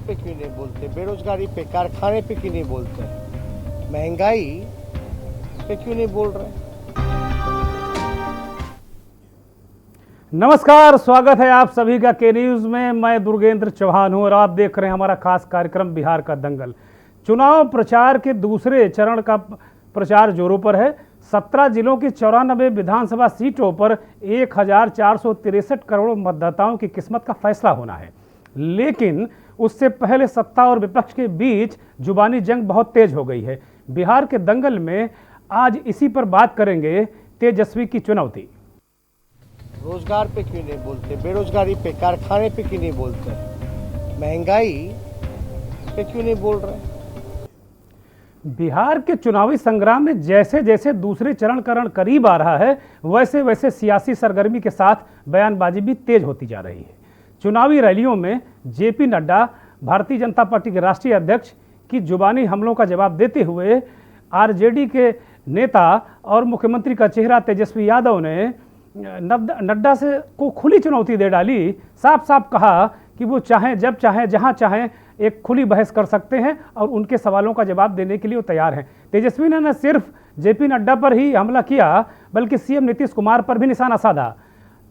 पे क्यों नहीं बोलते, बेरोजगारी पे, कारखाने पे क्यों नहीं बोलते, महंगाई पे क्यों नहीं बोल रहे? नमस्कार, स्वागत है आप सभी का के न्यूज में। मैं दुर्गेंद्र चौहान हूं और आप देख रहे हैं हमारा खास कार्यक्रम बिहार का दंगल। चुनाव प्रचार के दूसरे चरण का प्रचार जोरों पर है। 17 जिलों की 94 विधानसभा सीटों पर 1463 करोड़ मतदाताओं की किस्मत का फैसला होना है, लेकिन उससे पहले सत्ता और विपक्ष के बीच जुबानी जंग बहुत तेज हो गई है। बिहार के दंगल में आज इसी पर बात करेंगे, तेजस्वी की चुनौती। रोजगार पे क्यों नहीं बोलते, बेरोजगारी पे, कारखाने पे क्यों नहीं बोलते, महंगाई पे क्यों नहीं बोल रहे? बिहार के चुनावी संग्राम में जैसे जैसे दूसरे चरण करीब आ रहा है, वैसे वैसे सियासी सरगर्मी के साथ बयानबाजी भी तेज होती जा रही है। चुनावी रैलियों में जेपी नड्डा, भारतीय जनता पार्टी के राष्ट्रीय अध्यक्ष, की जुबानी हमलों का जवाब देते हुए आरजेडी के नेता और मुख्यमंत्री का चेहरा तेजस्वी यादव ने नड्डा से को खुली चुनौती दे डाली। साफ साफ कहा कि वो चाहें, जब चाहें, जहां चाहें एक खुली बहस कर सकते हैं और उनके सवालों का जवाब देने के लिए वो तैयार हैं। तेजस्वी ने न सिर्फ जेपी नड्डा पर ही हमला किया, बल्कि सीएम नीतीश कुमार पर भी निशाना साधा।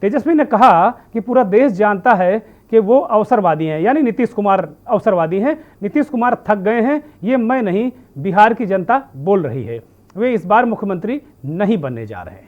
तेजस्वी ने कहा कि पूरा देश जानता है कि वो अवसरवादी हैं, यानी नीतीश कुमार अवसरवादी हैं। नीतीश कुमार थक गए हैं, ये मैं नहीं, बिहार की जनता बोल रही है। वे इस बार मुख्यमंत्री नहीं बनने जा रहे हैं।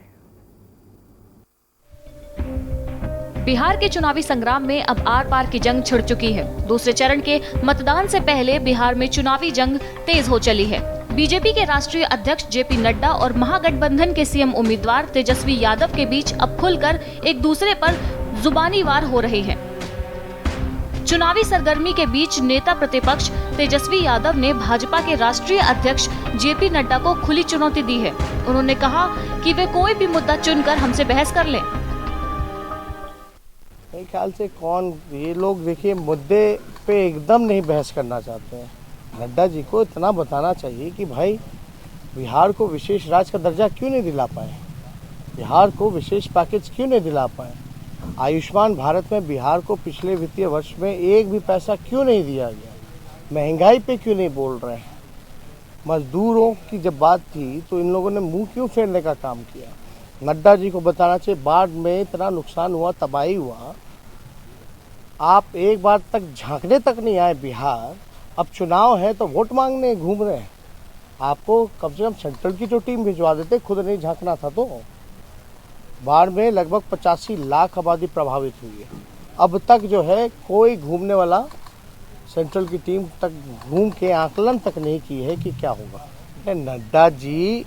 बिहार के चुनावी संग्राम में अब आर पार की जंग छिड़ चुकी है। दूसरे चरण के मतदान से पहले बिहार में चुनावी जंग तेज हो चली है। बीजेपी के राष्ट्रीय अध्यक्ष जेपी नड्डा और महागठबंधन के सीएम उम्मीदवार तेजस्वी यादव के बीच अब खुलकर एक दूसरे पर जुबानी वार हो रही है। चुनावी सरगर्मी के बीच नेता प्रतिपक्ष तेजस्वी यादव ने भाजपा के राष्ट्रीय अध्यक्ष जेपी नड्डा को खुली चुनौती दी है। उन्होंने कहा कि वे कोई भी मुद्दा चुनकर हमसे बहस कर लें। मेरे ख्याल से ये लोग देखिए मुद्दे पे एकदम नहीं बहस करना चाहते हैं। नड्डा जी को इतना बताना चाहिए कि भाई बिहार को विशेष राज्य का दर्जा क्यों नहीं दिला पाए, बिहार को विशेष पैकेज क्यों नहीं दिला पाए, आयुष्मान भारत में बिहार को पिछले वित्तीय वर्ष में एक भी पैसा क्यों नहीं दिया गया, महंगाई पे क्यों नहीं बोल रहे हैं, मजदूरों की जब बात थी तो इन लोगों ने मुंह क्यों फेरने का काम किया। नड्डा जी को बताना चाहिए, बाढ़ में इतना नुकसान हुआ, तबाही हुआ, आप एक बार तक झांकने तक नहीं आए बिहार। अब चुनाव है तो वोट मांगने घूम रहे हैं। आपको कम से कम सेंट्रल की जो टीम भिजवा देते, खुद नहीं झांकना था। तो बाढ़ में लगभग 85 लाख आबादी प्रभावित हुई है। अब तक जो है कोई घूमने वाला सेंट्रल की टीम तक घूम के आकलन तक नहीं की है कि क्या होगा। नड्डा जी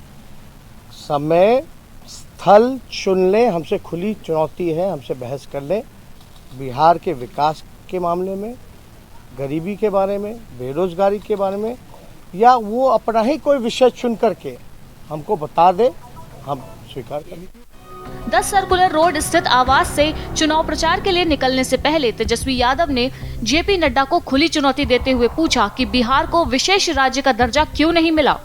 समय स्थल चुन लें, हमसे खुली चुनौती है, हमसे बहस कर लें। बिहार के विकास के मामले में, गरीबी के बारे में, बेरोजगारी के बारे में, या वो अपना ही कोई विषय चुन करके हमको बता दे, हम स्वीकार करें। 10 सर्कुलर रोड स्थित आवास से चुनाव प्रचार के लिए निकलने से पहले तेजस्वी यादव ने जेपी नड्डा को खुली चुनौती देते हुए पूछा कि बिहार को विशेष राज्य का दर्जा क्यों नहीं मिला,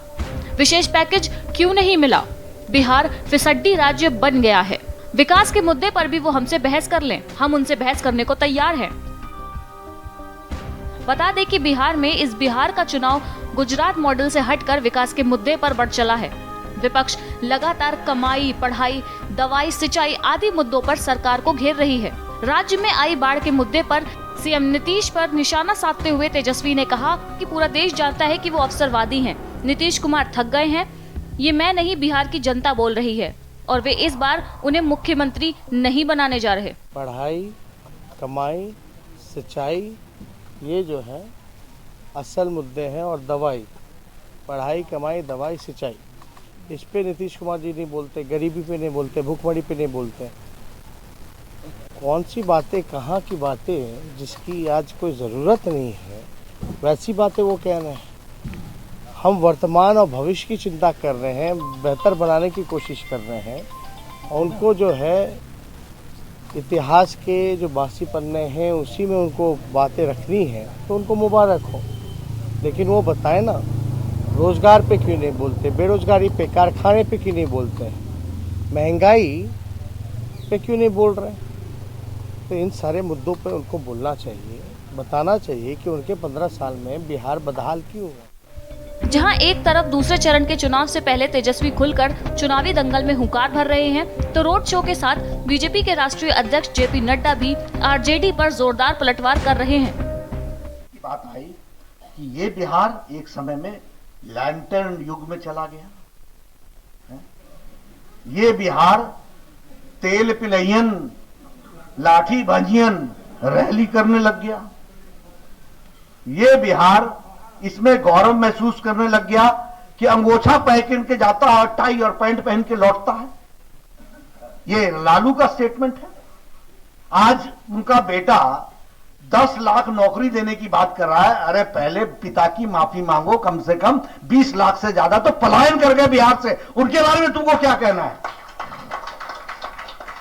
विशेष पैकेज क्यों नहीं मिला, बिहार फिसड्डी राज्य बन गया है। विकास के मुद्दे पर भी वो हमसे बहस कर लें, हम उनसे बहस करने को तैयार हैं। बता दें कि बिहार में इस बिहार का चुनाव गुजरात मॉडल से हटकर विकास के मुद्दे पर बढ़ चला है। विपक्ष लगातार कमाई, पढ़ाई, दवाई, सिंचाई आदि मुद्दों पर सरकार को घेर रही है। राज्य में आई बाढ़ के मुद्दे पर सीएम नीतीश पर निशाना साधते हुए तेजस्वी ने कहा कि पूरा देश जानता है कि वो अवसरवादी हैं। नीतीश कुमार थक गए हैं, ये मैं नहीं, बिहार की जनता बोल रही है और वे इस बार उन्हें मुख्यमंत्री नहीं बनाने जा रहे। पढ़ाई, कमाई, सिंचाई, ये जो है असल मुद्दे हैं। और दवाई, पढ़ाई, कमाई, दवाई, सिंचाई, इस पे नीतीश कुमार जी नहीं बोलते, गरीबी पे नहीं बोलते, भूखमरी पे नहीं बोलते। कौन सी बातें, कहाँ की बातें जिसकी आज कोई ज़रूरत नहीं है, वैसी बातें वो कह रहे हैं। हम वर्तमान और भविष्य की चिंता कर रहे हैं, बेहतर बनाने की कोशिश कर रहे हैं। और उनको जो है इतिहास के जो बासी पन्ने हैं उसी में उनको बातें रखनी है, तो उनको मुबारक हो। लेकिन वो बताएं ना, रोज़गार पे क्यों नहीं बोलते, बेरोजगारी पे, कारखाने पे क्यों नहीं बोलते, महंगाई पे क्यों नहीं बोल रहे। तो इन सारे मुद्दों पे उनको बोलना चाहिए। बताना चाहिए कि उनके 15 साल में बिहार बदहाल क्यों हुआ। जहां एक तरफ दूसरे चरण के चुनाव से पहले तेजस्वी खुलकर चुनावी दंगल में हुंकार भर रहे हैं, तो रोड शो के साथ बीजेपी के राष्ट्रीय अध्यक्ष जेपी नड्डा भी आरजेडी पर जोरदार पलटवार कर रहे हैं। बात आई कि ये बिहार एक समय में लैंटर्न युग में चला गया है? ये बिहार तेल पिलैयन लाठी भांजियन रैली करने लग गया। ये बिहार इसमें गौरव महसूस करने लग गया कि अंगोछा पहन के जाता है, टाई और पैंट पहन के लौटता है। ये लालू का स्टेटमेंट है। आज उनका बेटा 10 लाख नौकरी देने की बात कर रहा है। अरे पहले पिता की माफी मांगो, कम से कम 20 लाख से ज्यादा तो पलायन कर गए बिहार से, उनके बारे में तुमको क्या कहना है?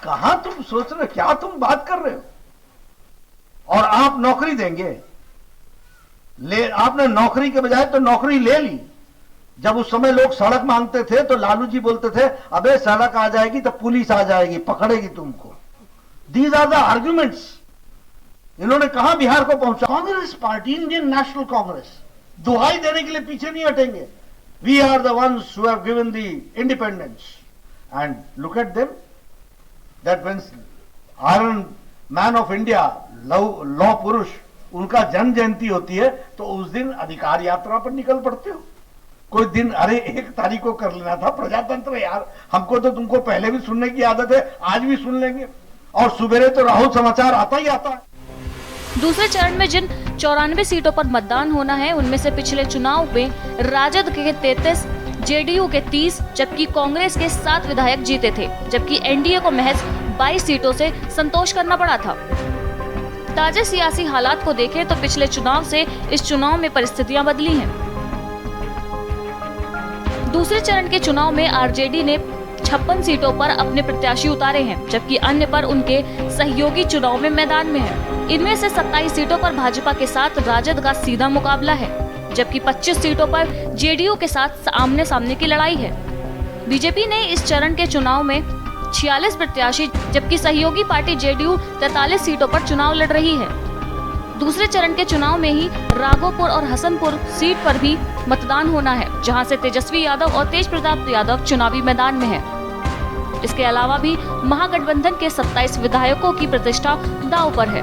कहां तुम सोच रहे हो, क्या तुम बात कर रहे हो? और आप नौकरी देंगे, आपने नौकरी के बजाय तो नौकरी ले ली। जब उस समय लोग सड़क मांगते थे तो लालू जी बोलते थे, अबे सड़क आ जाएगी तो पुलिस आ जाएगी, पकड़ेगी तुमको। These are the arguments. इन्होंने कहा बिहार को पहुंचा। Congress party, Indian National Congress, दुहाई देने के लिए पीछे नहीं हटेंगे। We are the ones who have given the independence and look at them, that when iron man of India, लौह पुरुष, उनका जन्म जयंती होती है तो उस दिन अधिकार यात्रा पर निकल पड़ते हो। कोई दिन, अरे 1 तारीख को कर लेना था, प्रजातंत्र यार। हमको तो तुमको पहले भी सुनने की आदत है, आज भी सुन लेंगे। और सुबेरे तो राहुल समाचार आता ही आता है। दूसरे चरण में जिन 94 सीटों पर मतदान होना है, उनमें से पिछले चुनाव में राजद के 33, जेडीयू के 30, जबकि कांग्रेस के 7 विधायक जीते थे, जबकि एनडीए को महज 22 सीटों से संतोष करना पड़ा था। ताजे सियासी हालात को देखें तो पिछले चुनाव से इस चुनाव में परिस्थितियां बदली हैं। दूसरे चरण के चुनाव में आरजेडी ने 56 सीटों पर अपने प्रत्याशी उतारे हैं, जबकि अन्य पर उनके सहयोगी चुनाव में मैदान में हैं। इनमें से 27 सीटों पर भाजपा के साथ राजद का सीधा मुकाबला है, जबकि 25 सीटों पर जेडीयू के साथ आमने सामने की लड़ाई है। बीजेपी ने इस चरण के चुनाव में 46 प्रत्याशी, जबकि सहयोगी पार्टी जेडीयू 43 सीटों पर चुनाव लड़ रही है। दूसरे चरण के चुनाव में ही राघोपुर और हसनपुर सीट पर भी मतदान होना है, जहां से तेजस्वी यादव और तेज प्रताप यादव चुनावी मैदान में हैं। इसके अलावा भी महागठबंधन के 27 विधायकों की प्रतिष्ठा दांव पर है।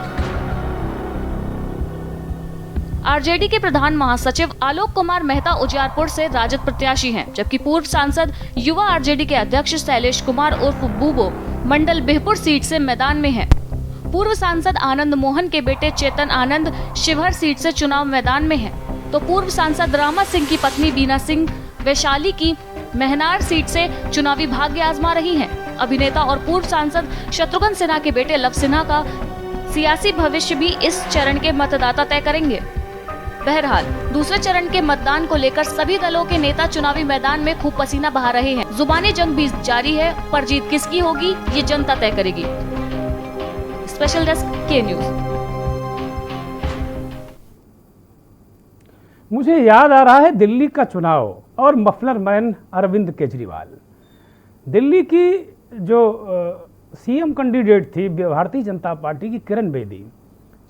आरजेडी के प्रधान महासचिव आलोक कुमार मेहता उजियारपुर से राजद प्रत्याशी हैं, जबकि पूर्व सांसद युवा आरजेडी के अध्यक्ष शैलेश कुमार उर्फ बूबो मंडल बिहपुर सीट से मैदान में हैं। पूर्व सांसद आनंद मोहन के बेटे चेतन आनंद शिवहर सीट से चुनाव मैदान में हैं, तो पूर्व सांसद रामा सिंह की पत्नी बीना सिंह वैशाली की महनार सीट से चुनावी भाग्य आजमा रही हैं। अभिनेता और पूर्व सांसद शत्रुघ्न सिन्हा के बेटे लव सिन्हा का सियासी भविष्य भी इस चरण के मतदाता तय करेंगे। बहरहाल दूसरे चरण के मतदान को लेकर सभी दलों के नेता चुनावी मैदान में खूब पसीना बहा रहे हैं। जुबानी जंग भी जारी है, पर जीत किसकी होगी ये जनता तय करेगी। स्पेशल डेस्क के न्यूज। मुझे याद आ रहा है दिल्ली का चुनाव और मफलर मैन अरविंद केजरीवाल। दिल्ली की जो सीएम कैंडिडेट थी भारतीय जनता पार्टी की किरण बेदी,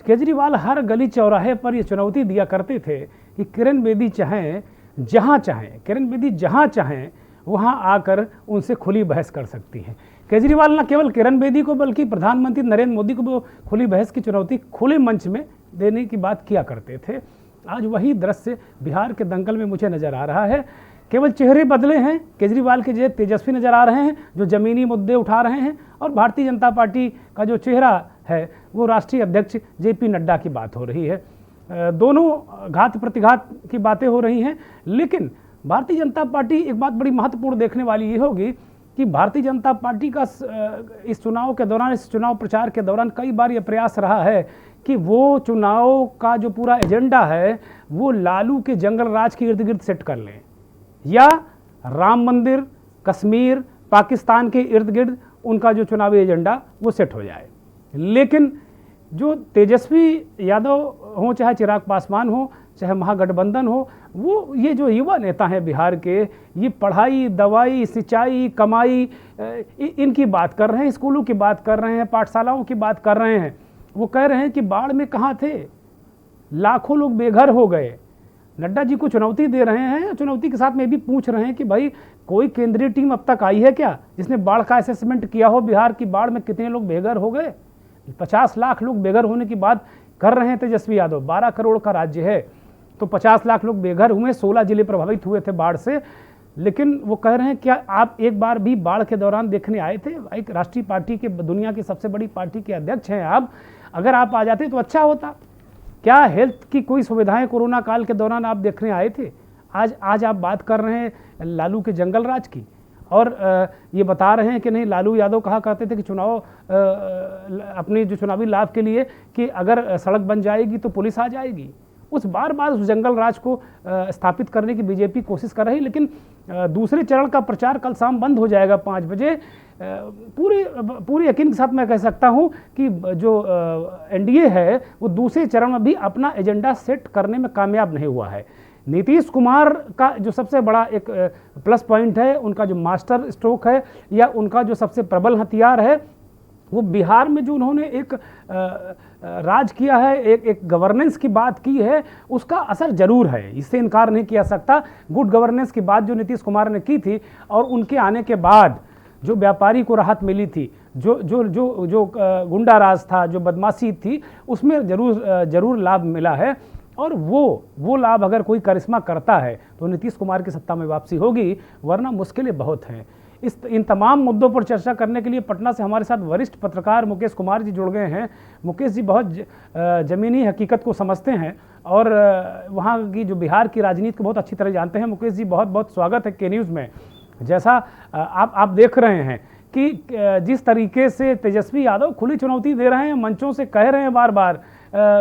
केजरीवाल हर गली चौराहे पर ये चुनौती दिया करते थे कि किरण बेदी चाहें जहाँ चाहें, किरण बेदी जहाँ चाहें वहाँ आकर उनसे खुली बहस कर सकती हैं। केजरीवाल न केवल किरण बेदी को बल्कि प्रधानमंत्री नरेंद्र मोदी को भी खुली बहस की चुनौती खुले मंच में देने की बात किया करते थे। आज वही दृश्य बिहार के दंगल में मुझे नज़र आ रहा है। केवल चेहरे बदले हैं, केजरीवाल के जगह तेजस्वी नज़र आ रहे हैं जो ज़मीनी मुद्दे उठा रहे हैं, और भारतीय जनता पार्टी का जो चेहरा है वो राष्ट्रीय अध्यक्ष जेपी नड्डा की बात हो रही है। दोनों घात प्रतिघात की बातें हो रही हैं, लेकिन भारतीय जनता पार्टी एक बात बड़ी महत्वपूर्ण देखने वाली ये होगी कि भारतीय जनता पार्टी का इस चुनाव के दौरान, इस चुनाव प्रचार के दौरान कई बार ये प्रयास रहा है कि वो चुनाव का जो पूरा एजेंडा है वो लालू के जंगल राज के इर्द गिर्द सेट कर लें, या राम मंदिर, कश्मीर, पाकिस्तान के इर्द गिर्द उनका जो चुनावी एजेंडा वो सेट हो जाए। लेकिन जो तेजस्वी यादव हो, चाहे चिराग पासवान हो, चाहे महागठबंधन हो, वो ये जो युवा नेता हैं बिहार के, ये पढ़ाई, दवाई, सिंचाई, कमाई इनकी बात कर रहे हैं, स्कूलों की बात कर रहे हैं, पाठशालाओं की बात कर रहे हैं। वो कह रहे हैं कि बाढ़ में कहाँ थे, लाखों लोग बेघर हो गए। नड्डा जी को चुनौती दे रहे हैं, चुनौती के साथ में भी पूछ रहे हैं कि भाई कोई केंद्रीय टीम अब तक आई है क्या जिसने बाढ़ का असेसमेंट किया हो, बिहार की बाढ़ में कितने लोग बेघर हो गए। 50 लाख लोग बेघर होने की बात कर रहे हैं तेजस्वी यादव। 12 करोड़ का राज्य है तो 50 लाख लोग बेघर हुए, 16 जिले प्रभावित हुए थे बाढ़ से। लेकिन वो कह रहे हैं क्या आप एक बार भी बाढ़ के दौरान देखने आए थे? एक राष्ट्रीय पार्टी के, दुनिया की सबसे बड़ी पार्टी के अध्यक्ष हैं आप, अगर आप आ जाते तो अच्छा होता। क्या हेल्थ की कोई सुविधाएं कोरोना काल के दौरान आप देखने आए थे? आज आप बात कर रहे हैं लालू के जंगल राज की, और ये बता रहे हैं कि नहीं, लालू यादव कहा करते थे कि चुनाव अपने जो चुनावी लाभ के लिए कि अगर सड़क बन जाएगी तो पुलिस आ जाएगी। उस बार उस जंगल राज को स्थापित करने की बीजेपी कोशिश कर रही, लेकिन दूसरे चरण का प्रचार कल शाम बंद हो जाएगा 5 बजे। पूरी यकीन के साथ मैं कह सकता हूं कि जो एनडीए है वो दूसरे चरण में भी अपना एजेंडा सेट करने में कामयाब नहीं हुआ है। नीतीश कुमार का जो सबसे बड़ा एक प्लस पॉइंट है, उनका जो मास्टर स्ट्रोक है या उनका जो सबसे प्रबल हथियार है, वो बिहार में जो उन्होंने एक राज किया है, एक गवर्नेंस की बात की है, उसका असर जरूर है, इससे इनकार नहीं किया सकता। गुड गवर्नेंस की बात जो नीतीश कुमार ने की थी और उनके आने के बाद जो व्यापारी को राहत मिली थी, जो गुंडा राज था, जो बदमाशी थी, उसमें जरूर लाभ मिला है। और वो लाभ अगर कोई करिश्मा करता है तो नीतीश कुमार की सत्ता में वापसी होगी, वरना मुश्किलें बहुत हैं। इन तमाम मुद्दों पर चर्चा करने के लिए पटना से हमारे साथ वरिष्ठ पत्रकार मुकेश कुमार जी जुड़ गए हैं। मुकेश जी बहुत ज़मीनी हकीकत को समझते हैं और वहाँ की जो बिहार की राजनीति को बहुत अच्छी तरह जानते हैं। मुकेश जी बहुत बहुत स्वागत है के न्यूज़ में। जैसा आप देख रहे हैं कि जिस तरीके से तेजस्वी यादव खुली चुनौती दे रहे हैं, मंचों से कह रहे हैं, बार बार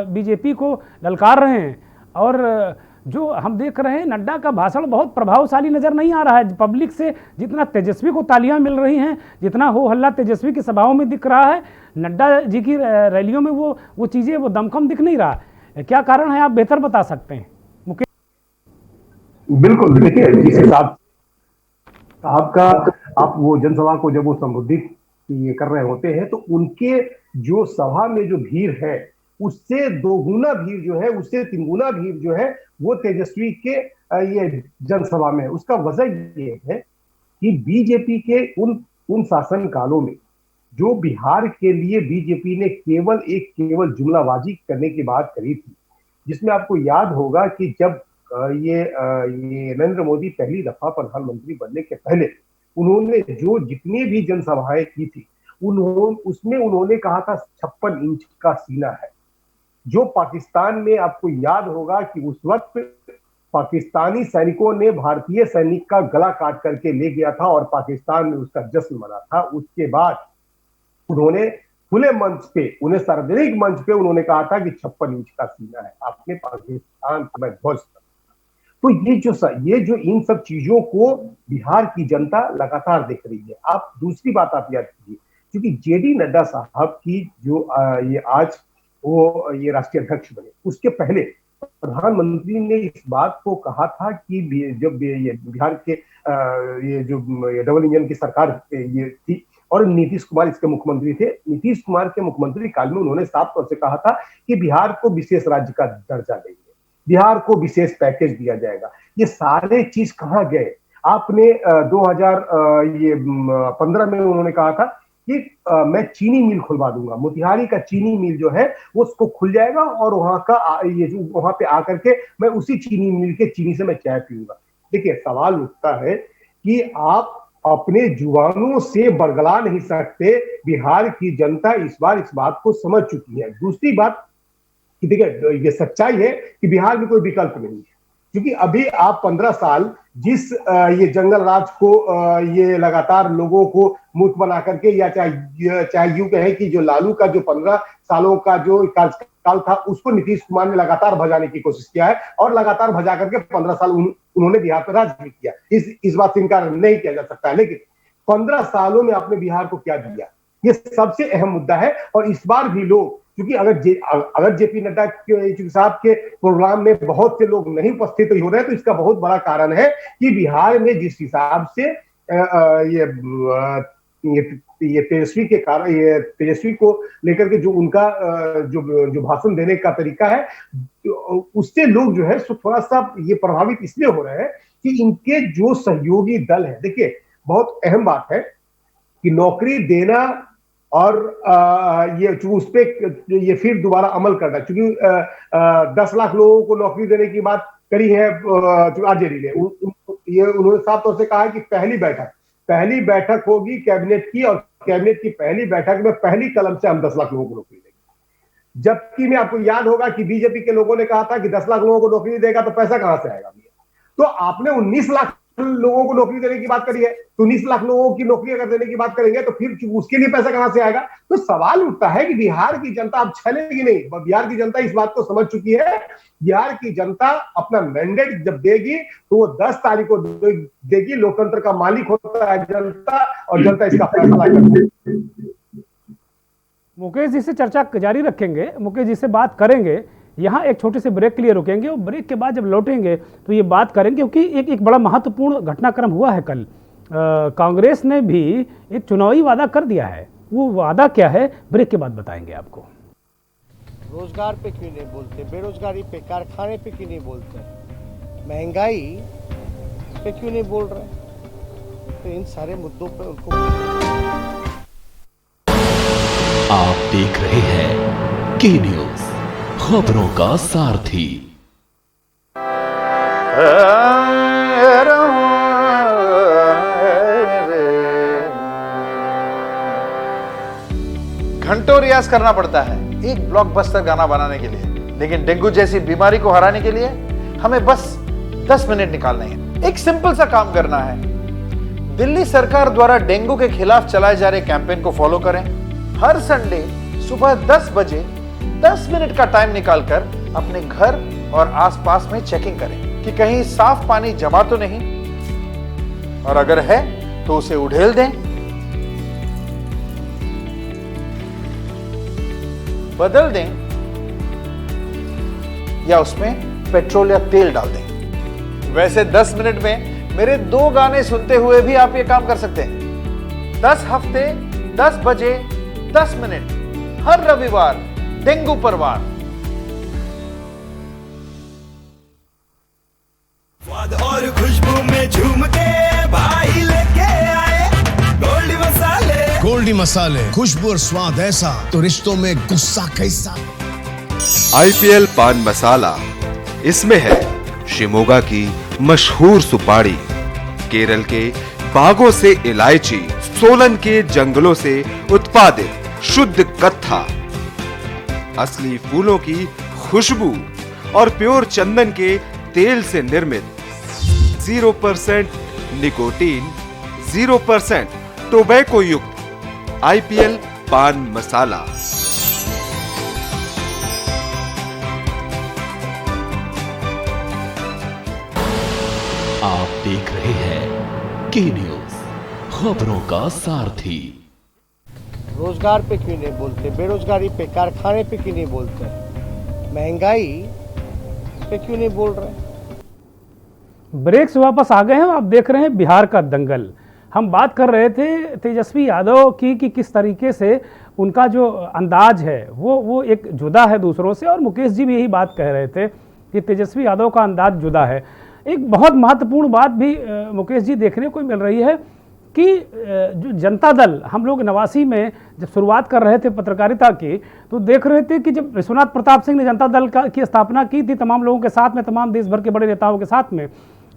बीजेपी को ललकार रहे हैं, और जो हम देख रहे हैं नड्डा का भाषण बहुत प्रभावशाली नजर नहीं आ रहा है। पब्लिक से जितना तेजस्वी को तालियां मिल रही हैं, जितना हो हल्ला तेजस्वी की सभाओं में दिख रहा है, नड्डा जी की रैलियों में वो चीजें, वो दमखम दिख नहीं रहा। क्या कारण है, आप बेहतर बता सकते हैं मुकेश? बिल्कुल, देखिए जिस हिसाब आपका आप वो जनसभा को जब वो संबोधित ये कर रहे होते हैं तो उनके जो सभा में जो भीड़ है उससे दोगुना भीड़ जो है, उससे 3 गुना भीड़ जो है वो तेजस्वी के ये जनसभा में है। उसका वजह ये है कि बीजेपी के उन शासन कालों में जो बिहार के लिए बीजेपी ने केवल जुमलाबाजी करने की बात करी थी, जिसमें आपको याद होगा कि जब ये नरेंद्र मोदी पहली दफा प्रधानमंत्री बनने के पहले उन्होंने जो जितनी भी जनसभाएं की थी उसमें उन्होंने कहा था 56 इंच का सीना है। जो पाकिस्तान में आपको याद होगा कि उस वक्त पाकिस्तानी सैनिकों ने भारतीय सैनिक का गला काट करके ले गया था और पाकिस्तान में उसका जश्न मना था। उसके बाद उन्होंने खुले मंच पे, उन्हें सार्वजनिक मंच पे उन्होंने कहा था कि 56 इंच का सीना है, आपने पाकिस्तान में ध्वज। तो ये जो इन सब चीजों को बिहार की जनता लगातार देख रही है। आप दूसरी बात आप याद कीजिए, क्योंकि जेडी नड्डा साहब की जो ये आज वो ये राष्ट्रीय अध्यक्ष बने, उसके पहले प्रधानमंत्री ने इस बात को कहा था कि जब ये बिहार के ये जो डबल इंजन की सरकार ये थी और नीतीश कुमार इसके मुख्यमंत्री थे, नीतीश कुमार के मुख्यमंत्री काल में उन्होंने साफ तौर से कहा था कि बिहार को विशेष राज्य का दर्जा देंगे, बिहार को विशेष पैकेज दिया जाएगा। ये सारे चीज कहाँ गए? आपने 2015 में उन्होंने कहा था कि मैं चीनी मिल खुलवा दूंगा, मोतिहारी का चीनी मिल जो है वो उसको खुल जाएगा और वहां का ये जो वहां पे आकर के मैं उसी चीनी मिल के चीनी से मैं चाय पीऊंगा। देखिए सवाल उठता है कि आप अपने जुबानों से बरगला नहीं सकते। बिहार की जनता इस बार इस बात को समझ चुकी है। दूसरी बात कि देखिए ये सच्चाई है कि बिहार में कोई विकल्प नहीं है, क्योंकि अभी आप 15 साल जिस ये जंगल राज को ये लगातार लोगों को मूर्ख बना करके, या चाहे यूं कहें कि जो लालू का जो 15 सालों का जो कार्यकाल था उसको नीतीश कुमार ने लगातार भजाने की कोशिश किया है और लगातार भजा करके 15 साल उन्होंने बिहार पर राज भी किया। इस बात से इनकार नहीं किया जा सकता है। लेकिन 15 सालों में आपने बिहार को क्या दिया, ये सबसे अहम मुद्दा है। और इस बार भी लोग, क्योंकि अगर जेपी नड्डा साहब के प्रोग्राम में बहुत से लोग नहीं उपस्थित हो रहे हैं तो इसका बहुत बड़ा कारण है कि बिहार में जिस हिसाब से ये ये तेजस्वी के कारण, ये तेजस्वी को लेकर के जो उनका जो भाषण देने का तरीका है, उससे लोग जो है सो थोड़ा सा ये प्रभावित इसलिए हो रहे हैं कि इनके जो सहयोगी दल है, देखिए बहुत अहम बात है कि नौकरी देना और ये उस पर ये फिर दोबारा अमल करना, क्योंकि 10 लाख लोगों को नौकरी देने की बात करी है आरजेडी ने। ये उन्होंने साफ तौर से कहा है कि पहली बैठक होगी कैबिनेट की, और कैबिनेट की पहली बैठक में पहली कलम से हम 10 लाख लोगों को नौकरी देंगे। जबकि में आपको याद होगा कि बीजेपी के लोगों ने कहा था कि 10 लाख लोगों को नौकरी देगा तो पैसा कहां से आएगा। तो आपने 19 लाख लोगों को नौकरी देने की बात करी है, तो 19 लाख लोगों की नौकरी अगर देने की बात करेंगे तो फिर उसके लिए पैसा कहां से आएगा। तो सवाल उठता है कि बिहार की जनता अब छलेगी नहीं। बिहार की जनता इस बात को समझ चुकी है। बिहार की जनता अपना मैंडेट जब देगी तो वो 10 तारीख को देगी। लोकतंत्र का मालिक होता है जनता, और जनता इसका फैसला करती है। मुकेश जी से चर्चा जारी रखेंगे, मुकेश जी से बात करेंगे। यहाँ एक छोटे से ब्रेक के लिए रुकेंगे, और ब्रेक के बाद जब लौटेंगे तो ये बात करेंगे, क्योंकि एक बड़ा महत्वपूर्ण घटनाक्रम हुआ है कल। कांग्रेस ने भी एक चुनावी वादा कर दिया है। वो वादा क्या है, ब्रेक के बाद बताएंगे आपको। रोजगार पे क्यों नहीं बोलते, बेरोजगारी पे, कारखाने पे क्यों नहीं बोलते, महंगाई पे क्यों नहीं बोल रहे। तो इन सारे मुद्दों पे उनको। आप देख रहे हैं के न्यूज, खबरों का सारथी। घंटों रियाज करना पड़ता है एक ब्लॉकबस्टर गाना बनाने के लिए, लेकिन डेंगू जैसी बीमारी को हराने के लिए हमें बस 10 मिनट निकालने हैं। एक सिंपल सा काम करना है। दिल्ली सरकार द्वारा डेंगू के खिलाफ चलाए जा रहे कैंपेन को फॉलो करें। हर संडे सुबह 10 बजे 10 मिनट का टाइम निकालकर अपने घर और आसपास में चेकिंग करें कि कहीं साफ पानी जमा तो नहीं, और अगर है तो उसे उड़ेल दें, बदल दें, या उसमें पेट्रोल या तेल डाल दें। वैसे 10 मिनट में मेरे 2 गाने सुनते हुए भी आप ये काम कर सकते हैं। 10 हफ्ते 10 बजे 10 मिनट हर रविवार, डेंगू पर वार। स्वाद और खुशबू में झूम के भाई लेके आए गोल्डी मसाले। गोल्डी मसाले, खुशबू और स्वाद ऐसा तो रिश्तों में गुस्सा कैसा। आईपीएल पान मसाला, इसमें है शिमोगा की मशहूर सुपारी, केरल के बागों से इलायची, सोलन के जंगलों से उत्पादित शुद्ध कत्था, असली फूलों की खुशबू और प्योर चंदन के तेल से निर्मित, 0% निकोटीन, 0% टोबैको युक्त आईपीएल पान मसाला। आप देख रहे हैं के न्यूज, खबरों का सारथी। रोजगार पे क्यों नहीं बोलते, बेरोजगारी पे, कारखाने पे क्यों नहीं बोलते, महंगाई पे क्यों नहीं बोल रहे। ब्रेक से वापस आ गए हैं। आप देख रहे हैं बिहार का दंगल। हम बात कर रहे थे तेजस्वी यादव की कि किस तरीके से उनका जो अंदाज है वो एक जुदा है दूसरों से, और मुकेश जी भी यही बात कह रहे थे कि तेजस्वी यादव का अंदाज जुदा है। एक बहुत महत्वपूर्ण बात भी मुकेश जी देखने को मिल रही है कि जो जनता दल, हम लोग 89 में जब शुरुआत कर रहे थे पत्रकारिता की, तो देख रहे थे कि जब विश्वनाथ प्रताप सिंह ने जनता दल की स्थापना की थी तमाम लोगों के साथ में, तमाम देश भर के बड़े नेताओं के साथ में,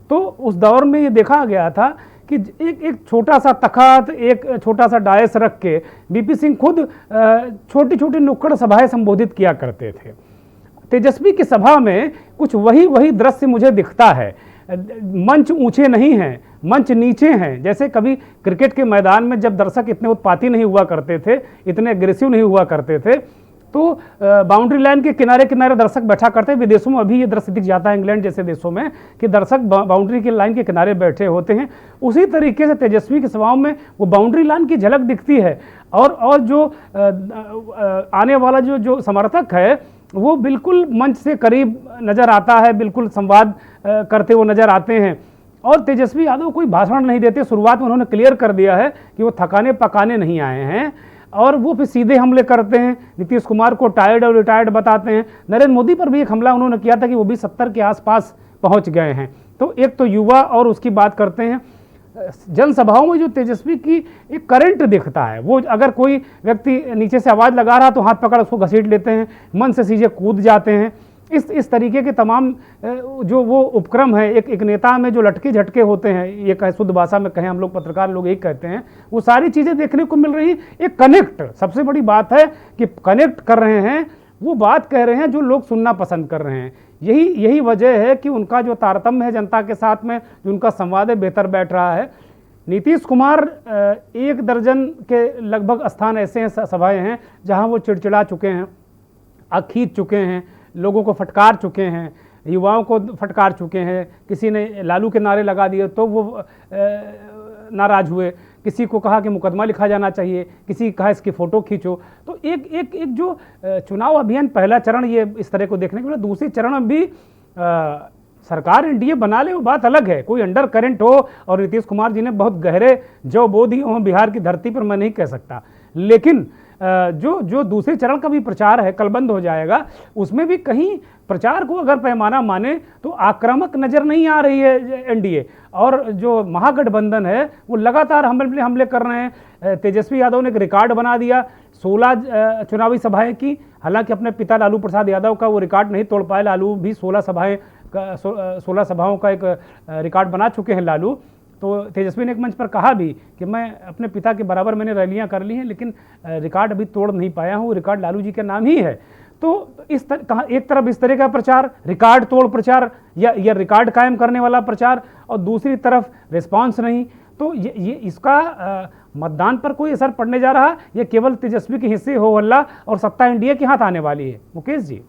तो उस दौर में ये देखा गया था कि एक छोटा सा तख़त, एक छोटा सा डायस रख के बीपी सिंह खुद छोटी छोटी नुक्कड़ सभाएं संबोधित किया करते थे। तेजस्वी की सभा में कुछ वही दृश्य मुझे दिखता है। मंच ऊंचे नहीं हैं, मंच नीचे हैं। जैसे कभी क्रिकेट के मैदान में जब दर्शक इतने उत्पाती नहीं हुआ करते थे, इतने एग्रेसिव नहीं हुआ करते थे, तो बाउंड्री लाइन के किनारे किनारे दर्शक बैठा करते। विदेशों में अभी ये दृश्य दिख जाता है, इंग्लैंड जैसे देशों में, कि दर्शक बाउंड्री की लाइन के किनारे बैठे होते हैं। उसी तरीके से तेजस्वी की सभाओं में वो बाउंड्री लाइन की झलक दिखती है, और जो आने वाला जो समर्थक है वो बिल्कुल मंच से करीब नज़र आता है, बिल्कुल संवाद करते हुए नज़र आते हैं। और तेजस्वी यादव कोई भाषण नहीं देते। शुरुआत में उन्होंने क्लियर कर दिया है कि वो थकाने पकाने नहीं आए हैं और वो फिर सीधे हमले करते हैं। नीतीश कुमार को टायर्ड और रिटायर्ड बताते हैं। नरेंद्र मोदी पर भी एक हमला उन्होंने किया था कि वो भी 70 के आसपास पहुंच गए हैं। तो एक तो युवा और उसकी बात करते हैं। जनसभाओं में जो तेजस्वी की एक करंट दिखता है, वो अगर कोई व्यक्ति नीचे से आवाज़ लगा रहा तो हाथ पकड़ उसको घसीट लेते हैं, मन से सीधे कूद जाते हैं। इस तरीके के तमाम जो वो उपक्रम है एक नेता में जो लटके झटके होते हैं, ये कहे शुद्ध भाषा में कहें हम लोग पत्रकार लोग यही कहते हैं, वो सारी चीज़ें देखने को मिल रही। एक कनेक्ट सबसे बड़ी बात है कि कनेक्ट कर रहे हैं, वो बात कह रहे हैं जो लोग सुनना पसंद कर रहे हैं। यही वजह है कि उनका जो तारतम्य है जनता के साथ में, जो उनका संवाद है बेहतर बैठ रहा है। नीतीश कुमार 1 दर्जन के लगभग स्थान ऐसे हैं, सभाएं हैं जहां वो चिड़चिड़ा चुके हैं, आग खींच चुके हैं, लोगों को फटकार चुके हैं, युवाओं को फटकार चुके हैं। किसी ने लालू के नारे लगा दिए तो वो नाराज हुए, किसी को कहा कि मुकदमा लिखा जाना चाहिए, किसी कहा इसकी फ़ोटो खींचो। तो एक जो चुनाव अभियान पहला चरण ये इस तरह को देखने को मिला। दूसरे चरण में भी सरकार एनडीए बना ले वो बात अलग है, कोई अंडर करंट हो और नीतीश कुमार जी ने बहुत गहरे जो बोध ही हो बिहार की धरती पर मैं नहीं कह सकता, लेकिन जो दूसरे चरण का भी प्रचार है कल बंद हो जाएगा, उसमें भी कहीं प्रचार को अगर पैमाना माने तो आक्रामक नज़र नहीं आ रही है एनडीए। और जो महागठबंधन है वो लगातार हमले कर रहे हैं। तेजस्वी यादव ने एक रिकॉर्ड बना दिया, 16 चुनावी सभाएं की। हालांकि अपने पिता लालू प्रसाद यादव का वो रिकॉर्ड नहीं तोड़ पाए। लालू भी 16 सभाओं का एक रिकॉर्ड बना चुके हैं लालू। तो तेजस्वी ने एक मंच पर कहा भी कि मैं अपने पिता के बराबर मैंने रैलियां कर ली हैं, लेकिन रिकॉर्ड अभी तोड़ नहीं पाया हूँ, रिकॉर्ड लालू जी के नाम ही है। तो इस तरह एक तरफ इस तरह का प्रचार, रिकॉर्ड तोड़ प्रचार या रिकॉर्ड कायम करने वाला प्रचार, और दूसरी तरफ रिस्पांस नहीं। तो ये इसका मतदान पर कोई असर पड़ने जा रहा, ये केवल तेजस्वी के हिस्से हो हल्ला और सत्ता एनडीए के हाथ आने वाली है। मुकेश जी।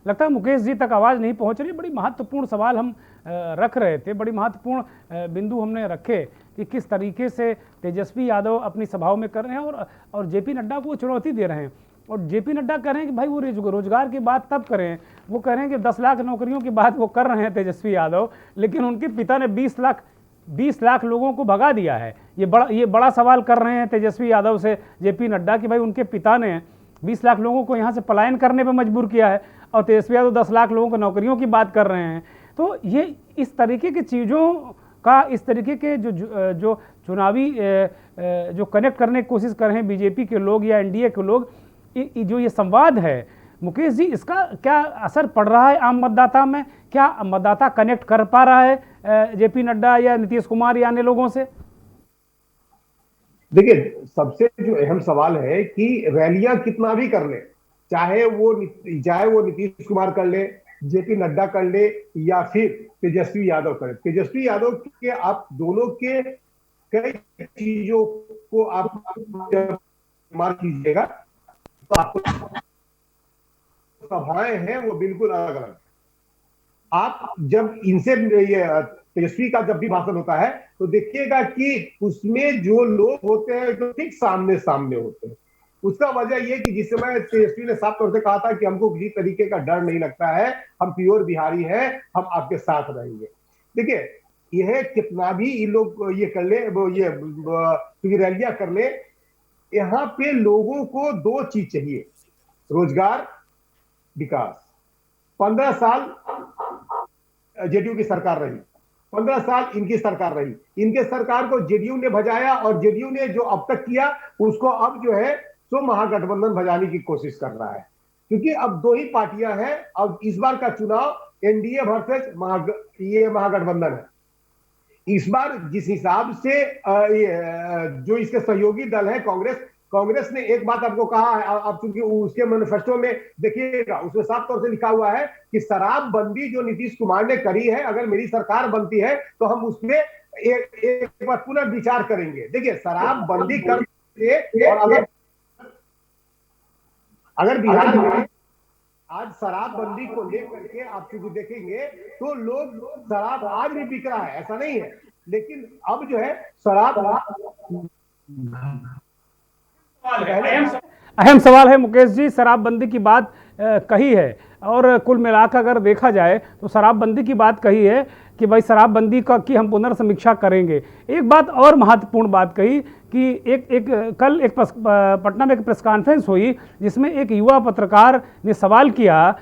लगता है मुकेश जी तक आवाज़ नहीं पहुंच रही। बड़ी महत्वपूर्ण सवाल हम रख रहे थे, बड़ी महत्वपूर्ण बिंदु हमने रखे कि किस तरीके से तेजस्वी यादव अपनी सभाओं में कर रहे हैं और जेपी नड्डा को चुनौती दे रहे हैं। और जेपी नड्डा कह रहे हैं कि भाई वो रोजगार की बात तब करें। वो कह रहे हैं कि 10 लाख नौकरियों की बात वो कर रहे हैं तेजस्वी यादव, लेकिन उनके पिता ने 20 लाख लोगों को भगा दिया है। ये बड़ा सवाल कर रहे हैं तेजस्वी यादव से जेपी नड्डा कि भाई उनके पिता ने 20 लाख लोगों को यहाँ से पलायन करने पर मजबूर किया है और तेजस्वी यादव 10 लाख लोगों को नौकरियों की बात कर रहे हैं। तो ये इस तरीके की चीज़ों का, इस तरीके के जो चुनावी जो कनेक्ट करने की कोशिश कर रहे हैं बीजेपी के लोग या एनडीए के लोग, जो ये संवाद है मुकेश जी, इसका क्या असर पड़ रहा है आम मतदाता में? क्या मतदाता कनेक्ट कर पा रहा है जेपी नड्डा या नीतीश कुमार या अन्य लोगों से? देखिए, सबसे जो अहम सवाल है कि रैलियां कितना भी कर ले, चाहे वो नीतीश कुमार कर ले, जेपी नड्डा कर ले या फिर तेजस्वी यादव करे। तेजस्वी यादव के आप दोनों के कई चीजों को आप मार कीजिएगा तो आपको सभाएं हैं वो बिल्कुल अलग अलग। आप जब इनसे ये तेजस्वी का जब भी भाषण होता है तो देखिएगा कि उसमें जो लोग होते हैं जो ठीक सामने होते हैं। उसका वजह यह कि जिस समय तेजस्वी ने साफ तौर से कहा था कि हमको किसी तरीके का डर नहीं लगता है, हम प्योर बिहारी हैं, हम आपके साथ रहेंगे। देखिए, यह कितना भी ये लोग ये कर ले, ये रैलियां कर ले, यहाँ पे लोगों को 2 चीज चाहिए, रोजगार, विकास। 15 साल जेडीयू की सरकार रही, 15 साल इनकी सरकार रही। इनके सरकार को जेडीयू ने भजाया और जेडीयू ने जो अब तक किया उसको अब जो है तो महागठबंधन भजाने की कोशिश कर रहा है, क्योंकि अब 2 ही पार्टियां हैं। अब इस बार का चुनाव एनडीए वर्सेस ये महागठबंधन है। इस बार जिस हिसाब से जो इसके सहयोगी दल है कांग्रेस ने एक बात आपको कहा है, अब चूंकि उसके मैनिफेस्टो में देखिएगा उसमें साफ तौर से लिखा हुआ है कि शराबबंदी जो नीतीश कुमार ने करी है, अगर मेरी सरकार बनती है तो हम उसमें एक बार पुनर्विचार करेंगे। देखिए, शराबबंदी करके और अगर बिहार में आज शराबबंदी को लेकर के आप चूंकि देखेंगे तो लोग शराब आज भी बिक रहा है, ऐसा नहीं है। लेकिन अब जो है शराब अहम सवाल है मुकेश जी, शराबबंदी की बात कही है और कुल मिलाकर अगर देखा जाए तो शराबबंदी की बात कही है कि भाई शराबबंदी की हम पुनर्समीक्षा करेंगे। एक बात और महत्वपूर्ण बात कही कि कल एक पटना में एक प्रेस कॉन्फ्रेंस हुई जिसमें एक युवा पत्रकार ने सवाल किया,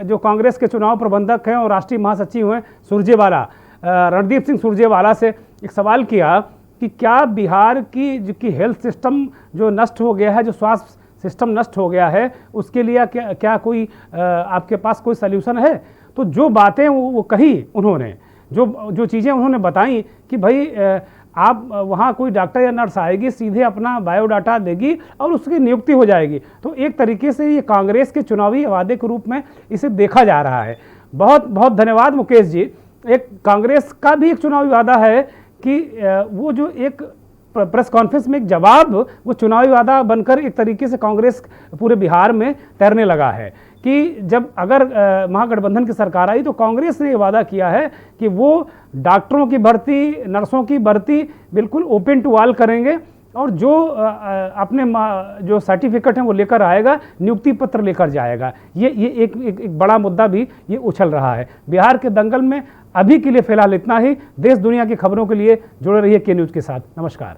जो कांग्रेस के चुनाव प्रबंधक हैं और राष्ट्रीय महासचिव हैं सुरजेवाला, रणदीप सिंह सुरजेवाला से एक सवाल किया कि क्या बिहार की हेल्थ सिस्टम जो नष्ट हो गया है, जो स्वास्थ्य सिस्टम नष्ट हो गया है, उसके लिए क्या कोई आपके पास कोई सल्यूशन है? तो जो बातें वो कही उन्होंने, जो चीज़ें उन्होंने बताई कि भाई आप वहाँ कोई डॉक्टर या नर्स आएगी, सीधे अपना बायोडाटा देगी और उसकी नियुक्ति हो जाएगी। तो एक तरीके से ये कांग्रेस के चुनावी वादे के रूप में इसे देखा जा रहा है। बहुत बहुत धन्यवाद मुकेश जी। एक कांग्रेस का भी एक चुनावी वादा है कि वो जो एक प्रेस कॉन्फ्रेंस में एक जवाब वो चुनावी वादा बनकर एक तरीके से कांग्रेस पूरे बिहार में तैरने लगा है कि जब अगर महागठबंधन की सरकार आई तो कांग्रेस ने ये वादा किया है कि वो डॉक्टरों की भर्ती, नर्सों की भर्ती बिल्कुल ओपन टू ऑल करेंगे और जो अपने जो सर्टिफिकेट हैं वो लेकर आएगा, नियुक्ति पत्र लेकर जाएगा। ये एक बड़ा मुद्दा भी ये उछल रहा है बिहार के दंगल में। अभी के लिए फिलहाल इतना ही। देश दुनिया की खबरों के लिए जुड़े रहिए के न्यूज़ के साथ। नमस्कार।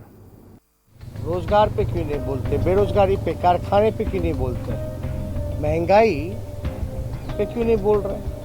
रोजगार पे क्यों नहीं बोलते, बेरोजगारी पे, कारखाने पे क्यों नहीं बोलते, महंगाई पे क्यों नहीं बोल रहे?